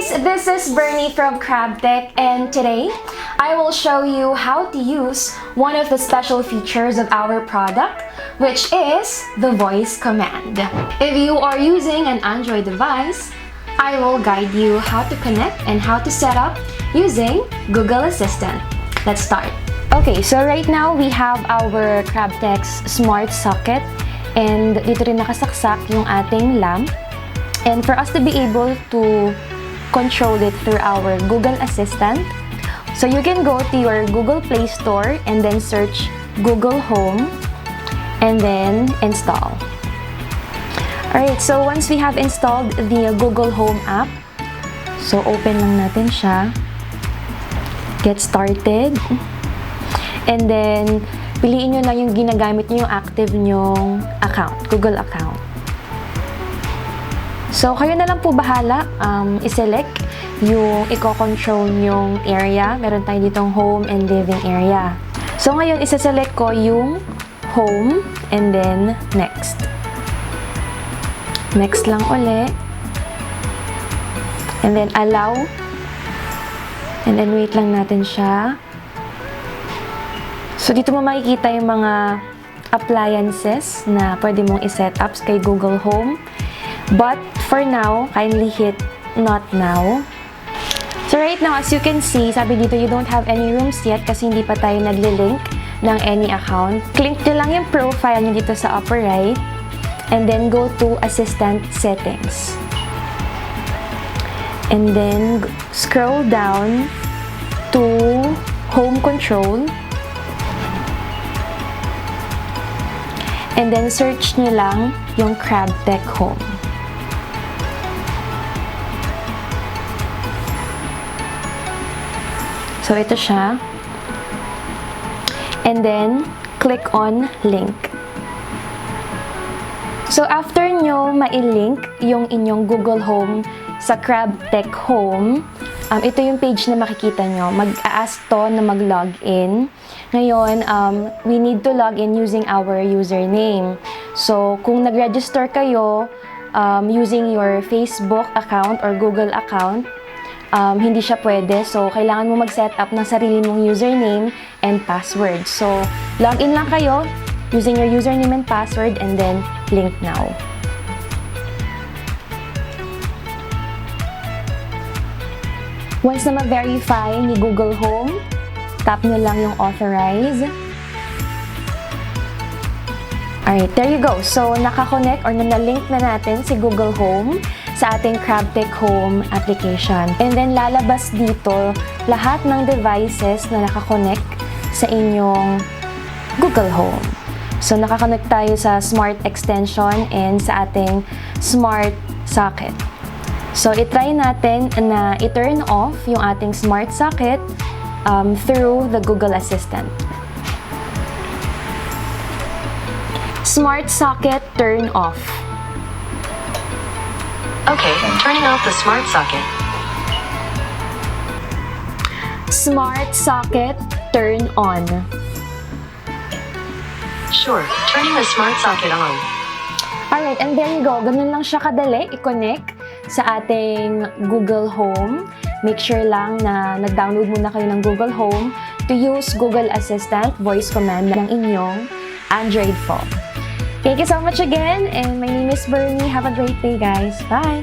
guys, this is Bernie from Crabtek, and today I will show you how to use one of the special features of our product, which is the voice command. If you are using an Android device, I will guide you how to connect and how to set up using Google Assistant. Let's start. Okay, so right now we have our Crabtek's smart socket, and dito rin nakasaksak yung ating lamp. And for us to be able to control it through our Google Assistant, so you can go to your Google Play Store and then search Google Home and then install. Alright, so once we have installed the Google Home app, so open lang natin siya, get started, and then piliin nyo lang yung ginagamit nyo, yung active nyong account, Google account. So, kayo na lang po bahala i-select yung i-control yung area. Meron tayo ditong home and living area. So, ngayon, isa-select ko yung home and then next. Next lang uli. And then allow. And then wait lang natin siya. So, dito mo makikita yung mga appliances na pwede mong i-set up kay Google Home. But for now, kindly hit not now. So right now, as you can see, sabi dito you don't have any rooms yet kasi hindi pa tayo nagli-link ng any account. Click nyo lang yung profile nyo dito sa upper right and then go to Assistant Settings. And then scroll down to Home Control. And then search nyo lang yung Crabtek Home. So, ito siya. And then, click on link. So, after nyo ma-link yung inyong Google Home sa Crabtek Home, ito yung page na makikita nyo. Mag-a-ask to na mag-login. Ngayon, we need to log in using our username. So, kung nag-register kayo using your Facebook account or Google account, hindi siya pwede. So, kailangan mo mag-set up ng sarili mong username and password. So, log in lang kayo using your username and password and then link now. Once na ma-verify ni Google Home, tap nyo lang yung authorize. Alright, there you go. So, naka-connect or na-link na natin si Google Home sa ating Crabtek Home application. And then, lalabas dito lahat ng devices na naka-connect sa inyong Google Home. So, naka-connect tayo sa Smart Extension and sa ating Smart Socket. So, itry natin na i-turn off yung ating Smart Socket through the Google Assistant. Smart Socket turn off. Okay, turning off the smart socket. Smart Socket turn on. Sure, turning the smart socket on. Alright, and there you go. Ganun lang siya kadali i-connect sa ating Google Home. Make sure lang na nag-download muna kayo ng Google Home to use Google Assistant voice command ng inyong Android phone. Thank you so much again, and my name is Bernie. Have a great day, guys. Bye!